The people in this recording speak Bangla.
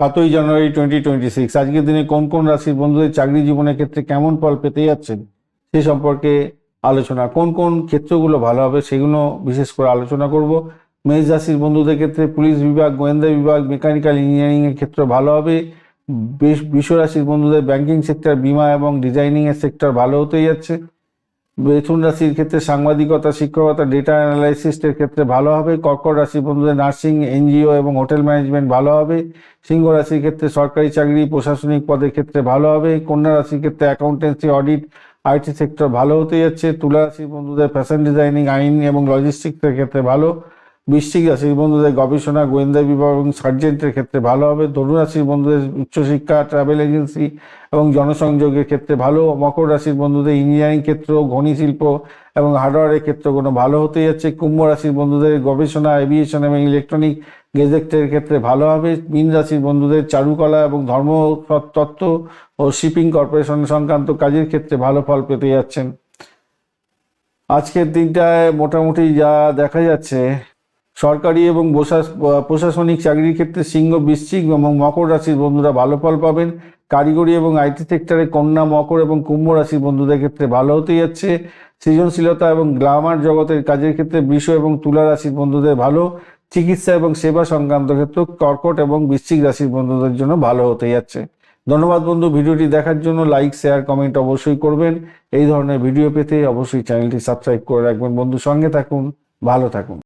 7ই জানুয়ারি 2026। আজকের দিনে কোন কোন রাশির বন্ধুদের চাকরি জীবনের ক্ষেত্রে কেমন ফল পেতে যাচ্ছেন সে সম্পর্কে আলোচনা। কোন কোন ক্ষেত্রগুলো ভালো হবে সেগুলো বিশেষ করে আলোচনা করব। মেষ রাশির বন্ধুদের ক্ষেত্রে পুলিশ বিভাগ, গোয়েন্দা বিভাগ, মেকানিক্যাল ইঞ্জিনিয়ারিংয়ের ক্ষেত্র ভালো হবে। বৃষ রাশির বন্ধুদের ব্যাংকিং সেক্টর, বিমা এবং ডিজাইনিংয়ের সেক্টর ভালো হতে যাচ্ছে। মিথুন রাশির ক্ষেত্রে সাংবাদিকতা, শিক্ষকতা, ডেটা অ্যানালাইসিস্টের ক্ষেত্রে ভালো হবে। কর্কট রাশির বন্ধুদের নার্সিং, এনজিও এবং হোটেল ম্যানেজমেন্ট ভালো হবে। সিংহ রাশির ক্ষেত্রে সরকারি চাকরি, প্রশাসনিক পদের ক্ষেত্রে ভালো হবে। কন্যা রাশির ক্ষেত্রে অ্যাকাউন্টেন্সি, অডিট, আইটি সেক্টর ভালো হতে যাচ্ছে। তুলা রাশির বন্ধুদের ফ্যাশন ডিজাইনিং, আইন এবং লজিস্টিক্সের ক্ষেত্রে ভালো। বৃশ্চিক রাশির বন্ধুদের গবেষণা, গোয়েন্দা বিভাগ এবং সার্জেন্টের ক্ষেত্রে ভালো হবে। ধনু রাশির বন্ধুদের উচ্চশিক্ষা, ট্রাভেল এজেন্সি এবং জনসংযোগের ক্ষেত্রে ভালো। মকর রাশির বন্ধুদের ইঞ্জিনিয়ারিং ক্ষেত্র, খনি শিল্প এবং হার্ডওয়্যারের ক্ষেত্রগুলো ভালো হতে যাচ্ছে। কুম্ভ রাশির বন্ধুদের গবেষণা, এভিয়েশন এবং ইলেকট্রনিক গেজেটের ক্ষেত্রে ভালো হবে। মীন রাশির বন্ধুদের চারুকলা এবং ধর্মতত্ত্ব ও শিপিং কর্পোরেশন সংক্রান্ত কাজের ক্ষেত্রে ভালো ফল পেতে যাচ্ছেন। আজকের দিনটায় মোটামুটি যা দেখা যাচ্ছে, সরকারি এবং প্রশাসনিক চাকরির ক্ষেত্রে সিংহ, বৃশ্চিক এবং মকর রাশির বন্ধুরা ভালো ফল পাবেন। কারিগরি এবং আইটি সেক্টরে কন্যা, মকর এবং কুম্ভ রাশির বন্ধুদের ক্ষেত্রে ভালো হতে যাচ্ছে। সৃজনশীলতা এবং গ্লামার জগতের কাজের ক্ষেত্রে বৃষ এবং তুলা রাশির বন্ধুদের ভালো। চিকিৎসা এবং সেবা সংক্রান্ত ক্ষেত্রে কর্কট এবং বৃশ্চিক রাশির বন্ধুদের জন্য ভালো হতে যাচ্ছে। ধন্যবাদ বন্ধু, ভিডিওটি দেখার জন্য। লাইক, শেয়ার, কমেন্ট অবশ্যই করবেন। এই ধরনের ভিডিও পেতে অবশ্যই চ্যানেলটি সাবস্ক্রাইব করে রাখবেন বন্ধু। সঙ্গে থাকুন, ভালো থাকুন।